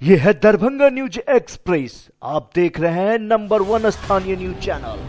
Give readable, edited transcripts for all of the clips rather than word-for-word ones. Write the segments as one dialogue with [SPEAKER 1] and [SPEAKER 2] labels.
[SPEAKER 1] ये है Darbhanga news express. आप देख रहे हैं नंबर 1 स्थानीय न्यूज चैनल।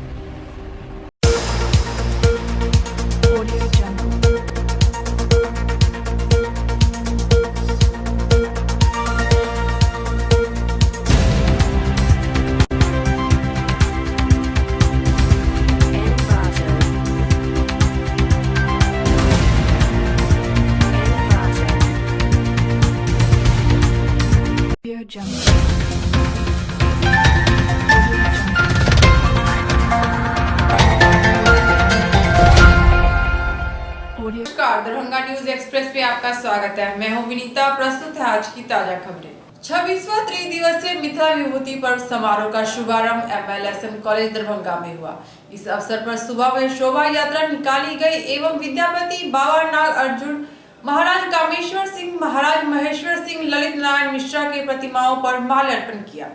[SPEAKER 2] नमस्कार, दरभंगा न्यूज एक्सप्रेस पे आपका स्वागत है। मैं हूं विनीता। प्रस्तुत है आज की ताजा खबरें। 26वां त्रिदिवसीय मिथिला विभूति पर्व समारोह का शुभारंभ MLSM कॉलेज दरभंगा में हुआ। इस अवसर पर सुबह में शोभा यात्रा निकाली गई एवं विद्यापति बाबा नाग अर्जुन, महाराज कामेश्वर सिंह, महाराज महेश्वर सिंह, ललित नारायण मिश्रा के प्रतिमाओं पर माल्यार्पण किया।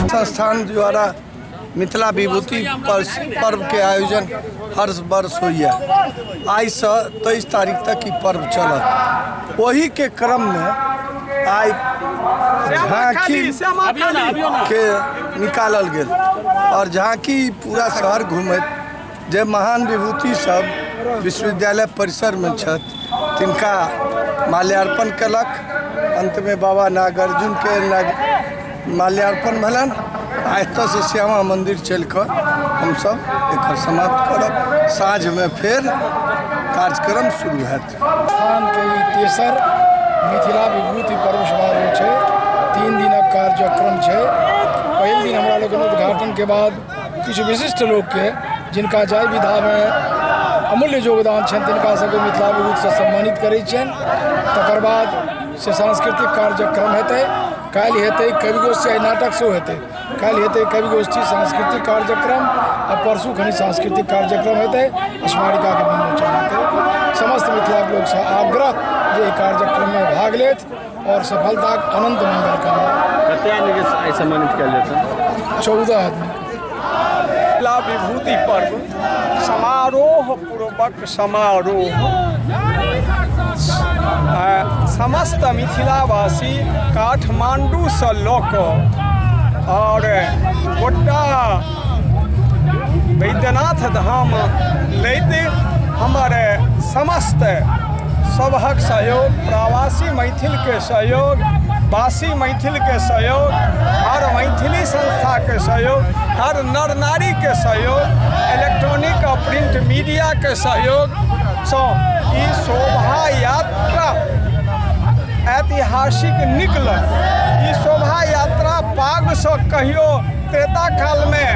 [SPEAKER 3] संस्थान द्वारा मिथिला विभूति पर्व के आयोजन हर वर्ष हुई है। आज से 23 तारीख तक की पर्व चलत। वही के क्रम में आज झांकी के निकालल गेल और झांकी पूरा शहर घूमत जे महान विभूति सब विश्वविद्यालय परिसर में छत तिनका माल्यार्पण कलक। अंत में बाबा नाग अर्जुन के माल्यार्पण भलन। आज से श्यामा मंदिर चल कर हम सब एक समाप्त करब। साँझ में फिर कार्यक्रम शुरू है।
[SPEAKER 4] स्थान के तेसर मिथिला विभूति पर्व समारोह है। 3 दिनक कार्यक्रम है। पहले दिन हमारा लोग उद्घाटन के बाद कुछ विशिष्ट लोग के जिनका जय विधा में अमूल्य योगदान छन तिनका सबके मिथिला विभूति से सम्मानित करै छन। तकर बाद से सांस्कृतिक कार्यक्रम हेतै। काल्हि हेतै कवि गोष्ठी आ नाटक सेहो हेतै। काल्हि हेतै कवि गोष्ठी सांस्कृतिक कार्यक्रम आ परसू खनि सांस्कृतिक कार्यक्रम हेतै, स्मारिका के विमोचन हेतै। समस्त मिथिला लोक से आग्रह जे कार्यक्रम में भाग लेत और सफलताक अनंत मंगल कामना।
[SPEAKER 5] कते आदमी के सम्मानित कयल जेतै?
[SPEAKER 4] 14 आदमी।
[SPEAKER 6] मिथिला विभूति पर्व समारोह पूर्वक समस्त मिथिलावासी काठमांडू से लऽ कऽ और गोटा वैद्यनाथ धाम लैते हमारे समस्त सभक सहयोग, प्रवासी मैथिल के सहयोग, वासी मैथिल के सहयोग, हर मैथिली संस्था के सहयोग, हर नर नारी के सहयोग, इलेक्ट्रॉनिक और प्रिंट मीडिया के सहयोग सँ ई शोभा यात्रा ऐतिहासिक निकल। ई शोभा यात्रा पाग से कहियो त्रेता काल में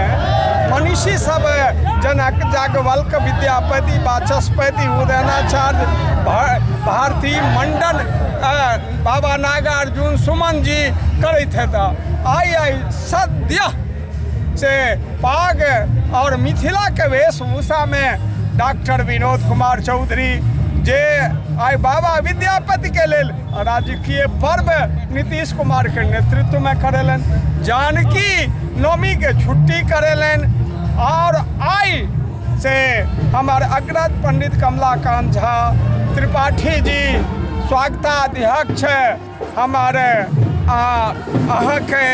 [SPEAKER 6] मनीषी सब जनक याज्ञवल्क्य, विद्यापति, वाचस्पति, उदयनाचार्य, भारती मंडन, बाबा नागार्जुन, सुमन जी करैत हेता। आई सद्य से पाग और मिथिला के वेशभूषा में डॉक्टर विनोद कुमार चौधरी जे आई बाबा विद्यापति के लेल राजकीय पर्व नीतीश कुमार के नेतृत्व में करेलन, जानकी नवमी के छुट्टी करेलन और आई से हमारे अग्रज पंडित कमलाकांत झा त्रिपाठी जी स्वागताध्यक्ष हमारे अहाँ के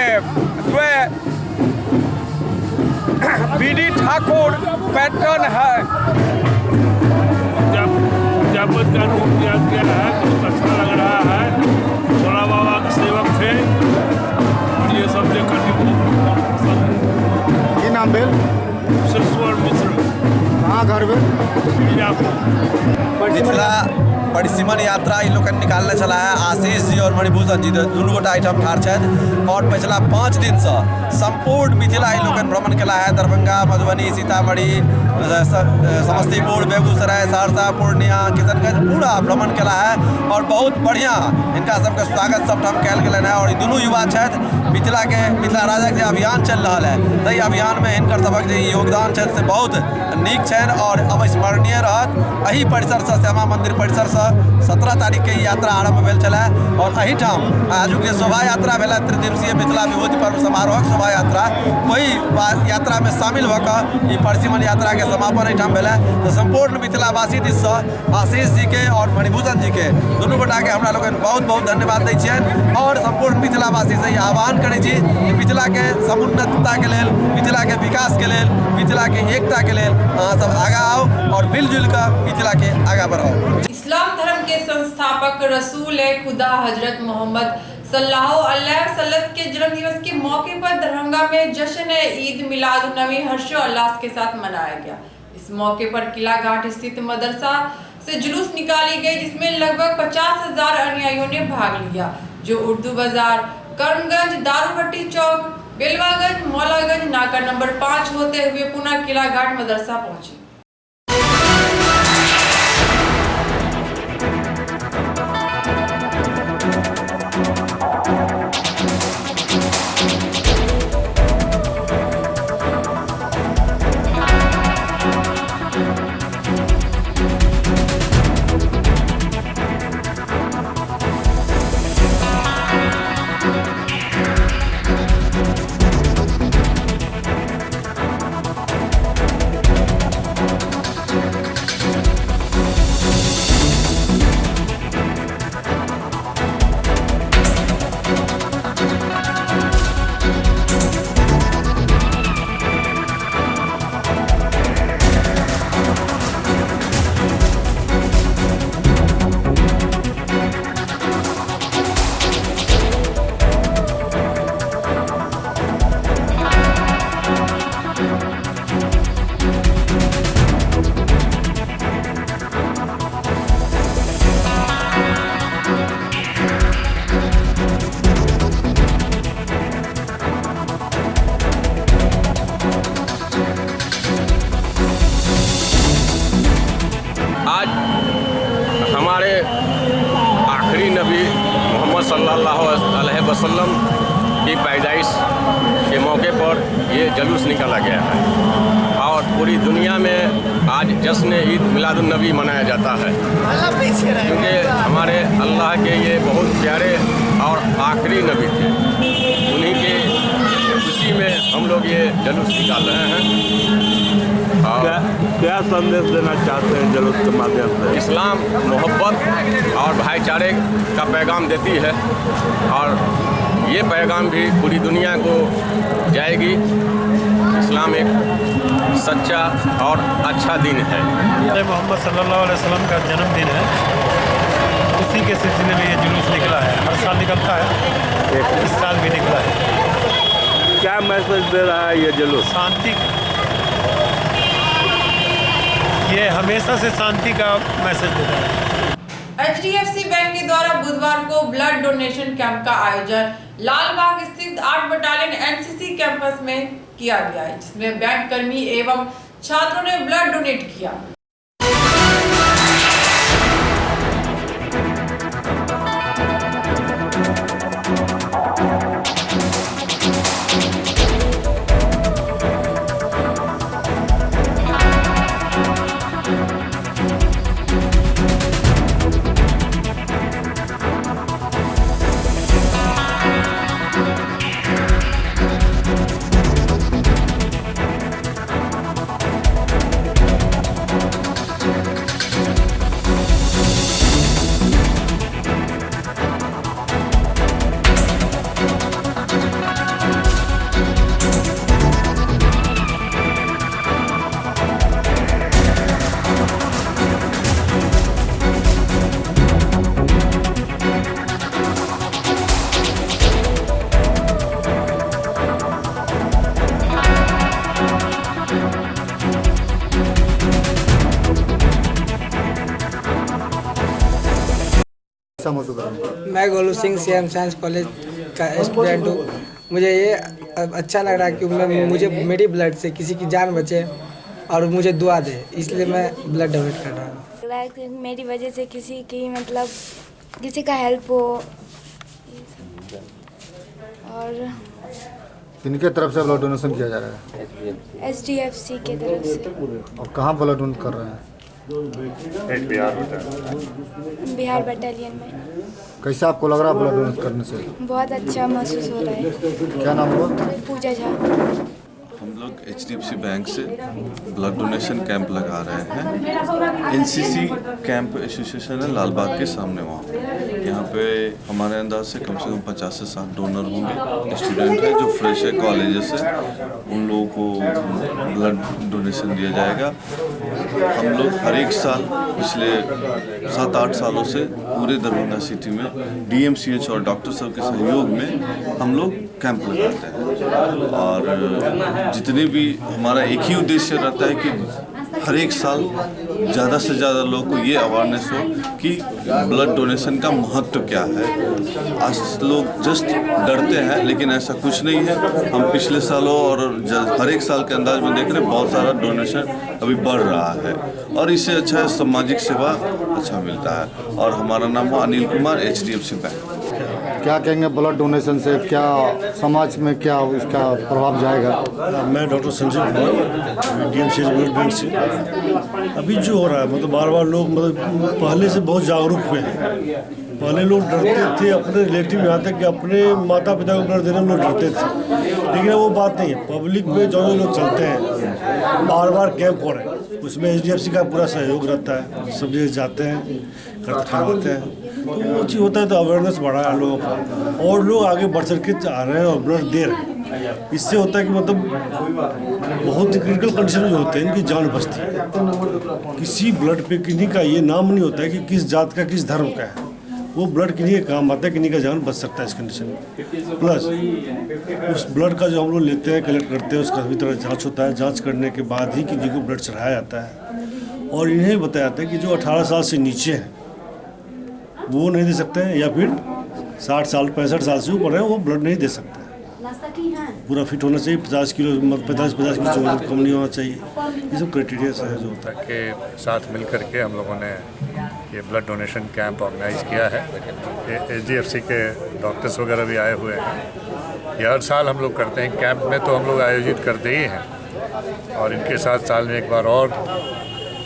[SPEAKER 6] बीडी ठाकुर पैटर्न है।
[SPEAKER 5] जब का रूप दिया गया है, बहुत अच्छा लग रहा है। भोला बाबा के सेवक थे और ये सब देख कर बहुत पसंद है।
[SPEAKER 4] की नाम भेल?
[SPEAKER 5] सिलस्वर मिश्र।
[SPEAKER 4] कहाँ घर भेल?
[SPEAKER 7] मिथिला परिसीमन यात्रा इन लोग निकालने चला है। आशीष जी और मणिभूषण जी दुनू गोटा एहिठाम ठाढ़ छथि और पिछला 5 दिन से संपूर्ण मिथिला इन लोग भ्रमण केला है। दरभंगा, मधुबनी, सीतामढ़ी, समस्तीपुर, बेगूसराय, सहरसा, पूर्णिया, किशनगंज पूरा भ्रमण केला है और बहुत बढ़िया इनका सबके स्वागत सबठाम कयल गेल है। और दुनू युवा छथि मिथिला राजक जे अभियान चल रहा है ताहि अभियान में हिनकर सबक जे योगदान छथि से बहुत नीक छनि और अविस्मरणीय रहत। एही परिसर से श्यामा मंदिर परिसर से 17 तारीख के यात्रा आरंभ भेल छलै और एहिठाम आजुक जे शोभा यात्रा भेल त्रिदिवसीय मिथिला विभूति पर्व समारोहक शोभा यात्रा, वही यात्रा में शामिल भऽ कऽ ई परिसीमन यात्रा के समापन एहिठाम भेल। तो संपूर्ण मिथिलावासी दिस से आशीष जी के और मणिभूषण जी के दुनू गोटा के हमरा लोगन बहुत बहुत धन्यवाद दै छियनि और संपूर्ण मिथिलावासी से आह्वान करै छी कि मिथिला के समुन्नतता के लेल, मिथिला के विकास के लेल, मिथिला के एकता के लेल अहाँ सब आगा आओ और मिलजुल कर मिथिला के आगा बढ़ाओ।
[SPEAKER 2] इस्लाम धर्म के संस्थापक रसूल खुदा हजरत मोहम्मद सल्लल्लाहु अलैहि वसल्लम के जन्म दिवस के मौके पर दरभंगा में जश्न ईद मिलाद उन नबी हर्षोल्लास के साथ मनाया गया। इस मौके पर किला घाट स्थित मदरसा से जुलूस निकाली गई जिसमें लगभग 50,000 अनुयायियों ने भाग लिया, जो उर्दू बाजार, करणगंज, दारूभट्टी चौक, बेलवागंज, मौलागंज, नाका नंबर 5 होते हुए पुनः किला घाट मदरसा पहुंचे।
[SPEAKER 8] सल्लल्लाहु अलैहि वसल्लम की पैदाइश के मौके पर ये जुलूस निकाला गया है और पूरी दुनिया में आज जश्न ईद मिलादुन्नबी मनाया जाता है, क्योंकि हमारे अल्लाह के ये बहुत प्यारे और आखिरी नबी थे। उन्हीं के खुशी में हम लोग ये जुलूस निकाल रहे हैं। और
[SPEAKER 5] क्या संदेश देना चाहते हैं जुलूस के माध्यम से?
[SPEAKER 8] इस्लाम मोहब्बत और भाईचारे का पैगाम देती है और ये पैगाम भी पूरी दुनिया को जाएगी। इस्लाम एक सच्चा और अच्छा दिन है।
[SPEAKER 9] मोहम्मद सल्लल्लाहु अलैहि वसल्लम का जन्मदिन है, उसी के सिलसिले में ये जुलूस निकला है। हर साल निकलता है, इस साल भी निकला है।
[SPEAKER 5] क्या मैसेज दे रहा है ये जुलूस?
[SPEAKER 9] शांति, ये हमेशा से शांति का मैसेज देता है।
[SPEAKER 2] HDFC बैंक के द्वारा बुधवार को ब्लड डोनेशन कैंप का आयोजन लालबाग स्थित 8 बटालियन NCC कैंपस में किया गया है, जिसमें बैंक कर्मी एवं छात्रों ने ब्लड डोनेट किया।
[SPEAKER 10] मैं Golu Singh CM science college का स्टूडेंट हूँ। मुझे ये अच्छा लग रहा है कि मुझे मेरी ब्लड से किसी की जान बचे और मुझे दुआ दे, इसलिए मैं ब्लड डोनेट कर रहा हूँ।
[SPEAKER 11] मेरी वजह से किसी की मतलब किसी का हेल्प हो। और
[SPEAKER 12] किनके तरफ से ब्लड डोनेशन किया जा रहा है?
[SPEAKER 11] HDFC के तरफ से।
[SPEAKER 12] और कहाँ ब्लड डोनेट कर रहे हैं?
[SPEAKER 11] बिहार बटालियन में।
[SPEAKER 12] कैसा आपको लग रहा है ब्लड डोनेट करने से?
[SPEAKER 11] बहुत अच्छा महसूस हो रहा है।
[SPEAKER 12] क्या नाम हुआ?
[SPEAKER 11] पूजा झा।
[SPEAKER 13] हम लोग HDFC बैंक से ब्लड डोनेशन कैंप लगा रहे हैं। NCC कैंप एसोसिएशन है लालबाग के सामने, वहाँ यहाँ पे हमारे अंदाज से कम 50 से 60 डोनर होंगे। स्टूडेंट है जो फ्रेश है कॉलेज से, उन लोगों को ब्लड डोनेशन दिया जाएगा। हम लोग हर एक साल पिछले 7-8 सालों से पूरे दरभंगा सिटी में DMCH और डॉक्टर साहब के सहयोग में हम लोग कैंप लगाते हैं और जितने भी हमारा एक ही उद्देश्य रहता है कि हर एक साल ज़्यादा से ज़्यादा लोगों को ये अवेयरनेस हो कि ब्लड डोनेशन का महत्व क्या है। आज लोग जस्ट डरते हैं, लेकिन ऐसा कुछ नहीं है। हम पिछले सालों और हर एक साल के अंदाज में देख रहे हैं बहुत सारा डोनेशन अभी बढ़ रहा है और इससे अच्छा है सामाजिक सेवा अच्छा मिलता है। और हमारा नाम है अनिल कुमार, HDFC बैंक।
[SPEAKER 12] क्या कहेंगे ब्लड डोनेशन से क्या समाज में क्या इसका प्रभाव जाएगा?
[SPEAKER 14] मैं doctor Sanjeev Kumar DMCH blood bank से। अभी जो हो रहा है मतलब बार बार लोग मतलब पहले से बहुत जागरूक हुए हैं। पहले लोग डरते थे अपने रिलेटिव, यहाँ तक कि अपने माता पिता को ब्लड देने में लोग डरते थे, लेकिन वो बात नहीं है। पब्लिक में जो लोग चलते हैं, बार बार कैंप हो रहे हैं, उसमें HDFC का पूरा सहयोग रहता है। सब जगह जाते हैं, करवाते हैं, तो वो चीज़ होता है तो अवेयरनेस बढ़ा है लोगों का और लोग आगे बढ़ चढ़ के आ रहे हैं और ब्लड दे रहे हैं। इससे होता है कि मतलब बहुत ही क्रिटिकल कंडीशन जो होते हैं इनकी जान बचती है। किसी ब्लड पे किन्हीं का ये नाम नहीं होता है कि किस जात का किस धर्म का है, वो ब्लड किन्हीं के काम आता है, किन्हीं का जान बच सकता है इस कंडीशन में। प्लस उस ब्लड का जो हम लोग लेते हैं, कलेक्ट करते हैं, उसका सभी तरह जांच होता है। जांच करने के बाद ही किसी को ब्लड चढ़ाया जाता है और इन्हें बताया जाता है कि जो 18 साल से नीचे हैं वो नहीं दे सकते हैं, या फिर 60 साल 65 साल से ऊपर है वो ब्लड नहीं दे सकते। पूरा फिट होना चाहिए, 50 किलो 50 किलो वजन कम नहीं होना चाहिए। ये सब क्राइटेरिया है जो होता है।
[SPEAKER 15] के साथ मिल करके हम लोगों ने
[SPEAKER 9] ये ब्लड डोनेशन कैंप ऑर्गेनाइज किया है। HDFC के डॉक्टर्स वगैरह भी आए हुए हैं। ये हर साल हम लोग करते हैं। कैंप में तो हम लोग आयोजित करते ही हैं और इनके साथ साल में एक बार और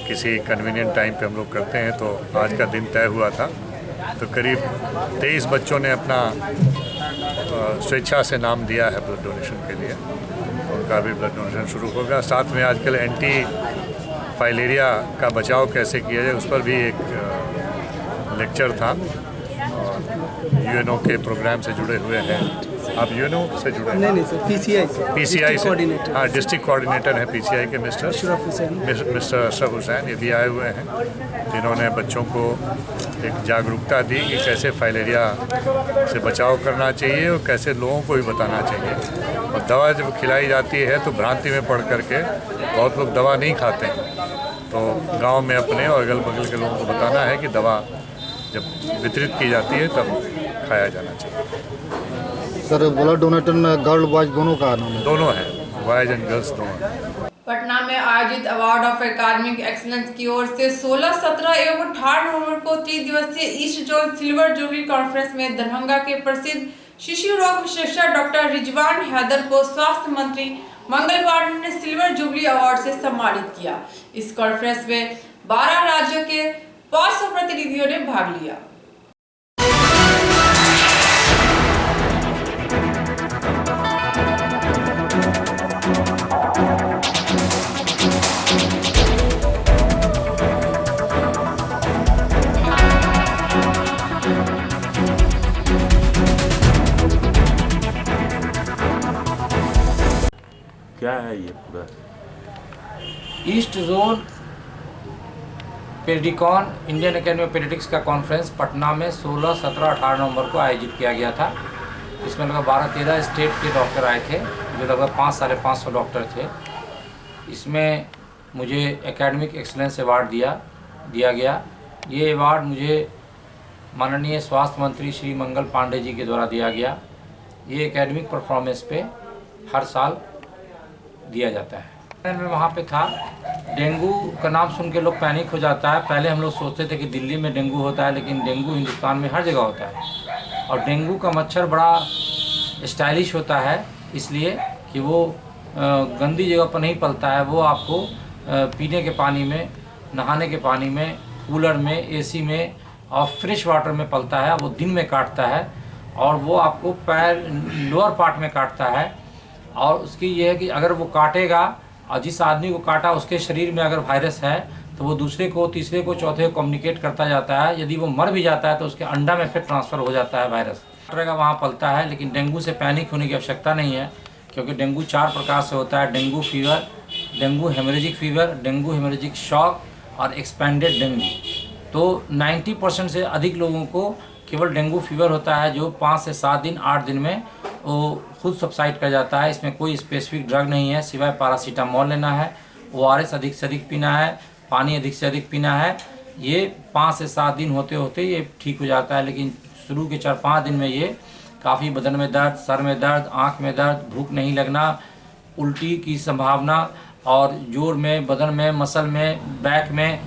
[SPEAKER 9] किसी कन्वीनियंट टाइम पे हम लोग करते हैं। तो आज का दिन तय हुआ था, तो करीब 23 बच्चों ने अपना स्वेच्छा से नाम दिया है ब्लड डोनेशन के लिए। उनका भी ब्लड डोनेशन शुरू होगा। साथ में आजकल एंटी फाइलेरिया का बचाव कैसे किया जाए उस पर भी एक लेक्चर था और UNO के प्रोग्राम से जुड़े हुए हैं। आप UNO से जुड़े हैं?
[SPEAKER 10] नहीं सर,
[SPEAKER 9] PCI से। हाँ, डिस्ट्रिक्ट कोऑर्डिनेटर है PCI के मिस्टर अशरफ हुसैन, ये भी आए हुए हैं, जिन्होंने बच्चों को एक जागरूकता दी कि कैसे फाइलेरिया से बचाव करना चाहिए और कैसे लोगों को भी बताना चाहिए। और दवा जब खिलाई जाती है तो भ्रांति में पड़ करके बहुत लोग दवा नहीं खाते हैं। तो गांव में अपने और अगल बगल के लोगों को बताना है कि दवा जब वितरित की जाती है तब खाया जाना चाहिए।
[SPEAKER 12] सर, ब्लड डोनेटर में गर्ल बॉयज दोनों का नाम है?
[SPEAKER 9] दोनों है, बॉयज एंड गर्ल्स दोनों हैं।
[SPEAKER 2] पटना में आयोजित अवार्ड ऑफ एकेडमिक एक्सीलेंस की ओर से 16, 17 एवं 18 नवंबर को 3 दिवसीय east zone silver jubilee conference में दरभंगा के प्रसिद्ध शिशु रोग विशेषज्ञ डॉक्टर रिजवान हैदर को स्वास्थ्य मंत्री मंगल पांडे ने सिल्वर जुबली अवार्ड से सम्मानित किया। इस कॉन्फ्रेंस में 12 राज्यों के 500 प्रतिनिधियों ने भाग लिया।
[SPEAKER 15] क्या है ये पूरा?
[SPEAKER 16] East zone Pedicon Indian Academy of Paediatrics का कॉन्फ्रेंस पटना में 16, 17, 18 नवंबर को आयोजित किया गया था। इसमें लगभग 12-13 स्टेट के डॉक्टर आए थे, जो लगभग 500-550 डॉक्टर थे। इसमें मुझे एकेडमिक एक्सीलेंस अवार्ड दिया गया। ये अवार्ड मुझे माननीय स्वास्थ्य मंत्री श्री मंगल पांडे जी के द्वारा दिया गया। ये एकेडमिक परफॉर्मेंस पे हर साल दिया जाता है। मैं वहाँ पे था, डेंगू का नाम सुन के लोग पैनिक हो जाता है। पहले हम लोग सोचते थे कि दिल्ली में डेंगू होता है, लेकिन डेंगू हिंदुस्तान में हर जगह होता है। और डेंगू का मच्छर बड़ा स्टाइलिश होता है, इसलिए कि वो गंदी जगह पर नहीं पलता है। वो आपको पीने के पानी में, नहाने के पानी में, कूलर में, AC में और फ्रेश वाटर में पलता है। वो दिन में काटता है और वो आपको पैर लोअर पार्ट में काटता है। और उसकी ये है कि अगर वो काटेगा और जिस आदमी को काटा उसके शरीर में अगर वायरस है तो वो दूसरे को, तीसरे को, चौथे को कम्युनिकेट करता जाता है। यदि वो मर भी जाता है तो उसके अंडा में फिर ट्रांसफ़र हो जाता है वायरस। का वहाँ पलता है, लेकिन डेंगू से पैनिक होने की आवश्यकता नहीं है, क्योंकि डेंगू 4 प्रकार से होता है। Dengue fever, dengue haemorrhagic fever, dengue haemorrhagic shock और एक्सपेंडेड डेंगू। तो 90% से अधिक लोगों को केवल डेंगू फीवर होता है, जो 5 से 7 दिन, 8 दिन में वो खुद सबसाइड कर जाता है। इसमें कोई स्पेसिफिक ड्रग नहीं है, सिवाय पैरासीटामोल लेना है, ORS अधिक से अधिक पीना है, पानी अधिक से अधिक पीना है। ये 5 से 7 दिन होते होते ये ठीक हो जाता है, लेकिन शुरू के 4-5 दिन में ये काफ़ी बदन में दर्द, सर में दर्द, आँख में दर्द, भूख नहीं लगना, उल्टी की संभावना और जोड़ में, बदन में, मसल में, बैक में,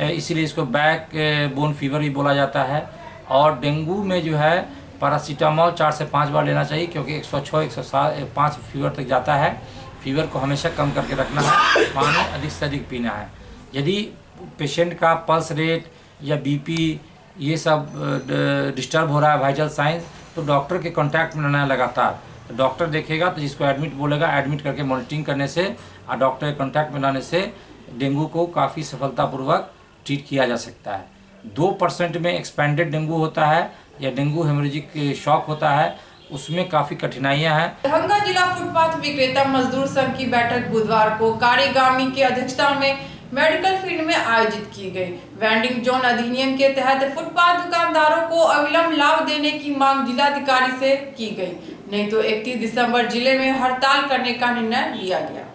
[SPEAKER 16] इसीलिए इसको बैक बोन फीवर भी बोला जाता है। और डेंगू में जो है पैरासीटामोल 4 से 5 बार लेना चाहिए, क्योंकि 106, 105 फीवर तक जाता है। फीवर को हमेशा कम करके रखना है, पानी अधिक से अधिक पीना है। यदि पेशेंट का पल्स रेट या BP ये सब डिस्टर्ब हो रहा है, वाइटल साइंस, तो डॉक्टर के कांटेक्ट में रहना है लगातार। तो डॉक्टर देखेगा तो जिसको एडमिट बोलेगा, एडमिट करके मॉनिटरिंग करने से और डॉक्टर के कांटेक्ट में लाने से डेंगू को काफ़ी सफलतापूर्वक ट्रीट किया जा सकता है। 2% में एक्सपेंडेड डेंगू होता है या डेंगू हेमरेजिक शॉक होता है, उसमें काफ़ी कठिनाइयां हैं।
[SPEAKER 2] दरभंगा जिला फुटपाथ विक्रेता मजदूर संघ की बैठक बुधवार को कार्यगामी की अध्यक्षता में मेडिकल फील्ड में आयोजित की गई। वेंडिंग जोन अधिनियम के तहत फुटपाथ दुकानदारों को अविलंब लाभ देने की मांग जिलाधिकारी से की गई, नहीं तो 31 दिसंबर जिले में हड़ताल करने का निर्णय लिया गया।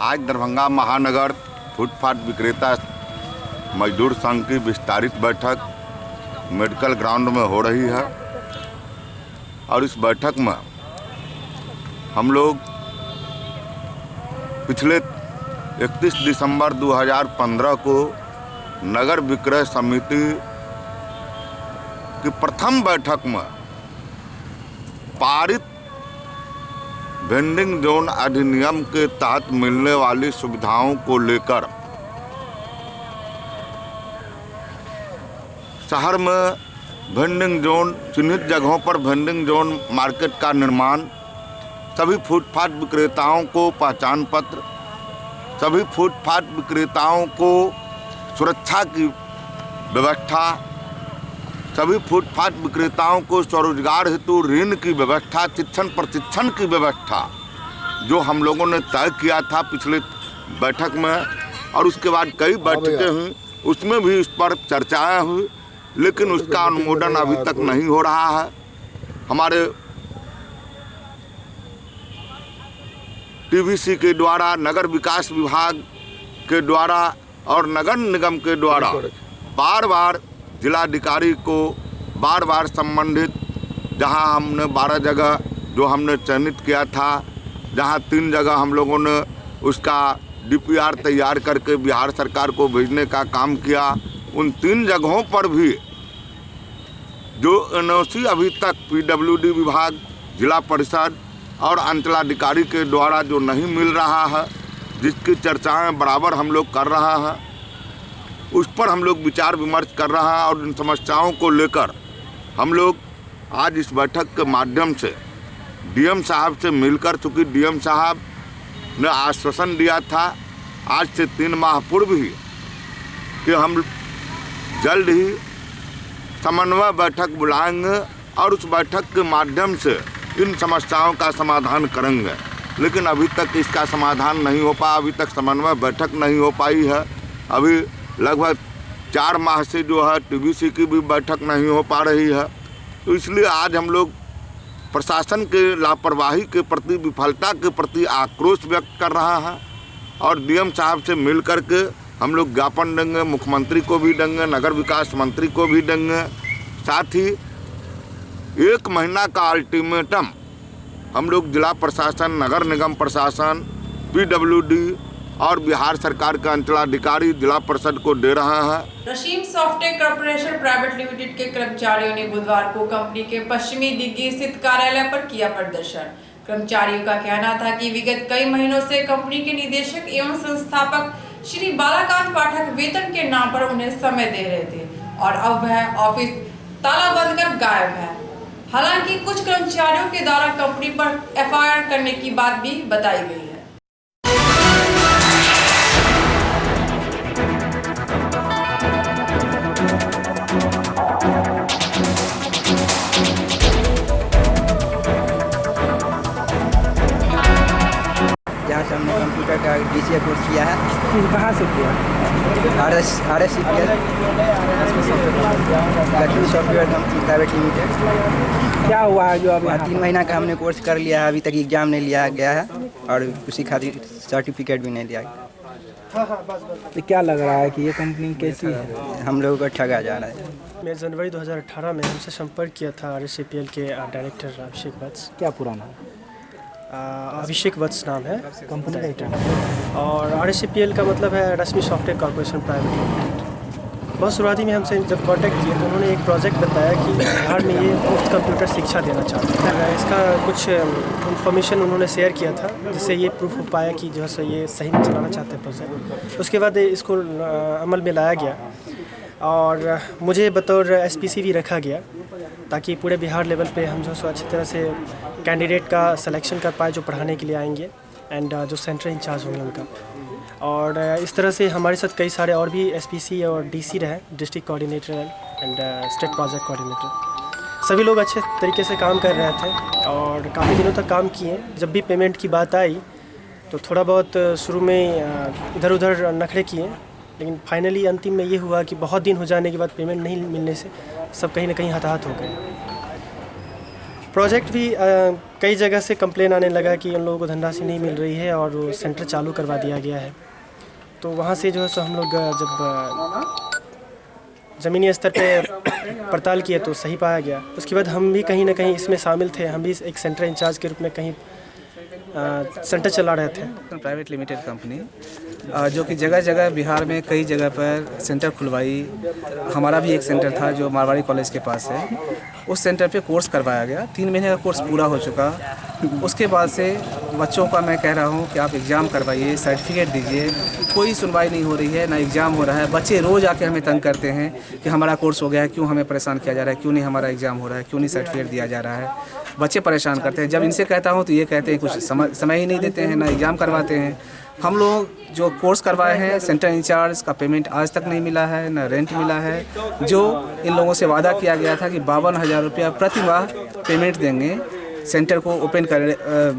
[SPEAKER 15] आज दरभंगा महानगर फुटपाथ विक्रेता मजदूर संघ की विस्तारित बैठक मेडिकल ग्राउंड में हो रही है और इस बैठक में हम लोग पिछले 31 दिसंबर 2015 को नगर विक्रय समिति की प्रथम बैठक में पारित वेंडिंग जोन अधिनियम के तहत मिलने वाली सुविधाओं को लेकर शहर में वेंडिंग जोन, चिन्हित जगहों पर वेंडिंग जोन मार्केट का निर्माण, सभी फुटपाथ विक्रेताओं को पहचान पत्र, सभी फुटपाथ विक्रेताओं को सुरक्षा की व्यवस्था, सभी फुटपाथ विक्रेताओं को स्वरोजगार हेतु ऋण की व्यवस्था, शिक्षण प्रशिक्षण की व्यवस्था जो हम लोगों ने तय किया था पिछले बैठक में, और उसके बाद कई बैठकें हुई, उसमें भी इस पर चर्चाएं हुई, लेकिन उसका अनुमोदन अभी तक नहीं हो रहा है। हमारे टीवीसी के द्वारा, नगर विकास विभाग के द्वारा और नगर निगम के द्वारा बार बार जिलाधिकारी को बार बार संबंधित, जहां हमने 12 जगह जो हमने चयनित किया था, जहां 3 जगह हम लोगों ने उसका डीपीआर तैयार करके बिहार सरकार को भेजने का काम किया, उन 3 जगहों पर भी जो एनओसी अभी तक पीडब्ल्यूडी विभाग, जिला परिषद और अंचलाधिकारी के द्वारा जो नहीं मिल रहा है, जिसकी चर्चाएं बराबर हम लोग कर रहा है, उस पर हम लोग विचार विमर्श कर रहा है। और इन समस्याओं को लेकर हम लोग आज इस बैठक के माध्यम से डीएम साहब से मिलकर, चूँकि डीएम साहब ने आश्वासन दिया था आज से 3 माह पूर्व ही कि हम जल्द ही समन्वय बैठक बुलाएंगे और उस बैठक के माध्यम से इन समस्याओं का समाधान करेंगे, लेकिन अभी तक इसका समाधान नहीं हो पाया। अभी तक समन्वय बैठक नहीं हो पाई है। अभी लगभग 4 माह से जो है टीवीसी की भी बैठक नहीं हो पा रही है। तो इसलिए आज हम लोग प्रशासन के लापरवाही के प्रति, विफलता के प्रति आक्रोश व्यक्त कर रहा है और डीएम साहब से मिल कर के हम लोग ज्ञापन देंगे, मुख्यमंत्री को भी देंगे, नगर विकास मंत्री को भी देंगे। साथ ही 1 महीना का अल्टीमेटम हम लोग जिला प्रशासन, नगर निगम प्रशासन, पीडब्ल्यूडी और बिहार सरकार के अंचलाधिकारी, जिला परिषद को दे रहे हैं।
[SPEAKER 2] रशीम सॉफ्टवेयर कॉर्पोरेशन प्राइवेट लिमिटेड के कर्मचारियों ने बुधवार को कंपनी के पश्चिमी दिग्गी स्थित कार्यालय पर किया प्रदर्शन। कर्मचारियों का कहना था कि विगत कई महीनों से कंपनी के निदेशक एवं संस्थापक श्री बालाकांत पाठक वेतन के नाम पर उन्हें समय दे रहे थे और अब वह ऑफिस ताला बंद कर गायब है। हालांकि कुछ कर्मचारियों के द्वारा कंपनी पर एफआईआर करने की बात भी बताई गई है।
[SPEAKER 17] जहाँ से हमने कंप्यूटर का DCA कोर्स किया है।
[SPEAKER 10] कहाँ से किया?
[SPEAKER 17] RS Lakshmi software company private limited.
[SPEAKER 10] क्या हुआ है जो अब
[SPEAKER 17] 3 महीना का हमने कोर्स कर लिया है, अभी तक एग्जाम नहीं लिया गया है और उसी खातिर सर्टिफिकेट भी नहीं लिया गया।
[SPEAKER 10] तो क्या लग रहा है कि ये कंपनी कैसी है?
[SPEAKER 17] हम लोगों को ठगा जा रहा है।
[SPEAKER 18] मैं जनवरी 2018 में हमसे संपर्क किया था RSAPL के डायरेक्टर अभिषेक वत्स।
[SPEAKER 10] क्या पुराना है?
[SPEAKER 18] अभिषेक वत्स नाम है
[SPEAKER 10] कंपनी का।
[SPEAKER 18] और RSAPL का मतलब है रश्मि सॉफ्टवेयर कॉर्पोरेशन प्राइवेट लिमिटेड। बहुत शुरुआती में हमसे जब कांटेक्ट किया तो उन्होंने एक प्रोजेक्ट बताया कि बिहार में ये मुफ्त कंप्यूटर शिक्षा देना चाहते हैं। इसका कुछ इन्फॉर्मेशन उन्होंने शेयर किया था जिससे ये प्रूफ हो पाया कि जो है ये सही में चलाना चाहते हैं प्रोजेक्ट। उसके बाद इसको अमल में लाया गया और मुझे बतौर SPC भी रखा गया ताकि पूरे बिहार लेवल पे हम जो अच्छी तरह से कैंडिडेट का सिलेक्शन कर पाए जो पढ़ाने के लिए आएंगे एंड जो सेंटर इंचार्ज होंगे उनका। और इस तरह से हमारे साथ कई सारे और भी SPC और DC रहे, district coordinator and state project coordinator. सभी लोग अच्छे तरीके से काम कर रहे थे और काफ़ी दिनों तक काम किए। जब भी पेमेंट की बात आई तो थोड़ा बहुत शुरू में इधर उधर नखरे किए, लेकिन फाइनली अंतिम में ये हुआ कि बहुत दिन हो जाने के बाद पेमेंट नहीं मिलने से सब कहीं ना कहीं हताहत हो गए। प्रोजेक्ट भी कई जगह से कंप्लेन आने लगा कि उन लोगों को धनराशि नहीं मिल रही है और वो सेंटर चालू करवा दिया गया है। तो वहाँ से जो है सो हम लोग जब ज़मीनी स्तर पे पड़ताल किए तो सही पाया गया। उसके बाद हम भी कहीं ना कहीं इसमें शामिल थे। हम भी एक सेंटर इंचार्ज के रूप में कहीं सेंटर चला रहे थे।
[SPEAKER 19] प्राइवेट लिमिटेड कंपनी जो कि जगह जगह बिहार में कई जगह पर सेंटर खुलवाई। हमारा भी एक सेंटर था जो मारवाड़ी कॉलेज के पास है। उस सेंटर पे कोर्स करवाया गया। 3 महीने का कोर्स पूरा हो चुका। उसके बाद से बच्चों का मैं कह रहा हूँ कि आप एग्ज़ाम करवाइए, सर्टिफिकेट दीजिए। कोई सुनवाई नहीं हो रही है, ना एग्ज़ाम हो रहा है। बच्चे रोज़ आके हमें तंग करते हैं कि हमारा कोर्स हो गया है, क्यों हमें परेशान किया जा रहा है, क्यों नहीं हमारा एग्ज़ाम हो रहा है, क्यों नहीं सर्टिफिकेट दिया जा रहा है। बच्चे परेशान करते हैं। जब इनसे कहता हूँ तो ये कहते हैं कुछ समय ही नहीं देते हैं, ना एग्ज़ाम करवाते हैं। हम लोग जो कोर्स करवाए हैं सेंटर इंचार्ज का पेमेंट आज तक नहीं मिला है, ना रेंट मिला है। जो इन लोगों से वादा किया गया था कि 52,000 रुपया प्रति माह पेमेंट देंगे सेंटर को ओपन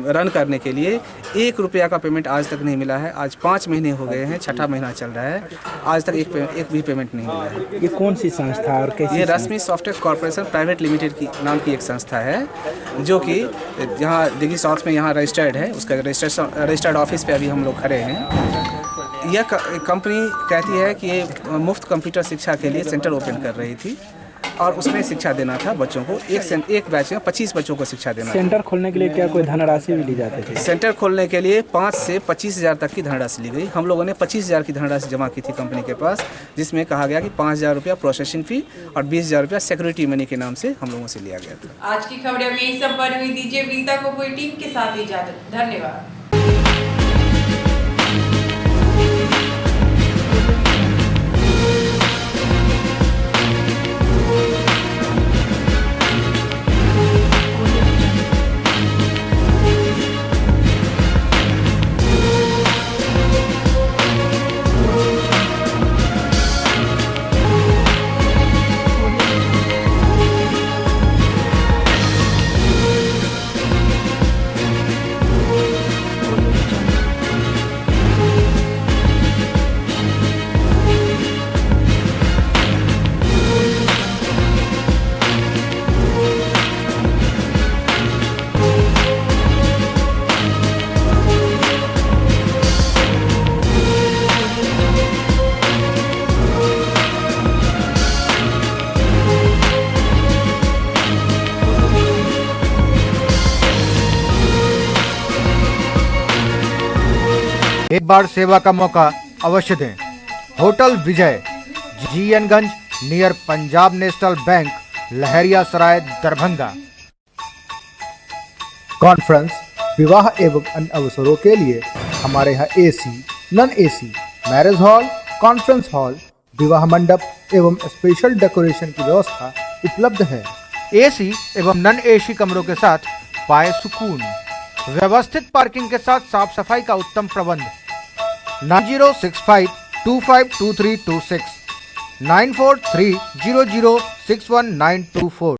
[SPEAKER 19] रन करने के लिए, 1 रुपया का पेमेंट आज तक नहीं मिला है। आज 5 महीने हो गए हैं, 6ठा महीना चल रहा है, आज तक एक भी पेमेंट नहीं मिला है।
[SPEAKER 20] ये कौन सी संस्था और कैसी?
[SPEAKER 19] ये रश्मि सॉफ्टवेयर कॉर्पोरेशन प्राइवेट लिमिटेड की नाम की एक संस्था है जो कि यहाँ दिल्ली साउथ में यहाँ रजिस्टर्ड है। उसका रजिस्टर्ड ऑफिस पे अभी हम लोग खड़े हैं। यह कंपनी कहती है कि ये मुफ्त कंप्यूटर शिक्षा के लिए सेंटर ओपन कर रही थी और उसमें शिक्षा देना था बच्चों को। एक बैच में 25 बच्चों को शिक्षा देना।
[SPEAKER 20] सेंटर खोलने के लिए क्या कोई धनराशि भी ली जाती थी?
[SPEAKER 19] सेंटर खोलने के लिए 5 से 25,000 तक की धनराशि ली गई। हम लोगों ने 25,000 की धनराशि जमा की थी कंपनी के पास, जिसमें कहा गया कि 5,000 रुपया प्रोसेसिंग फ़ी और 20,000 रुपया सिक्योरिटी मनी के नाम से हम लोगों से लिया गया था।
[SPEAKER 2] आज की खबरें में इस संपर्क हुई। दीजिए विनीता को पूरी टीम के साथ इजाजत। धन्यवाद।
[SPEAKER 12] एक बार सेवा का मौका अवश्य दें। होटल विजय, GN गंज, नियर पंजाब नेशनल बैंक, लहरिया सराय, दरभंगा। कॉन्फ्रेंस, विवाह एवं अन्य अवसरों के लिए हमारे यहाँ AC, non AC, marriage hall, conference hall, विवाह मंडप एवं स्पेशल डेकोरेशन की व्यवस्था उपलब्ध है। AC एवं नॉन AC कमरों के साथ पाए सुकून। व्यवस्थित पार्किंग के साथ साफ सफाई का उत्तम प्रबंध। 9065252326 9430061924।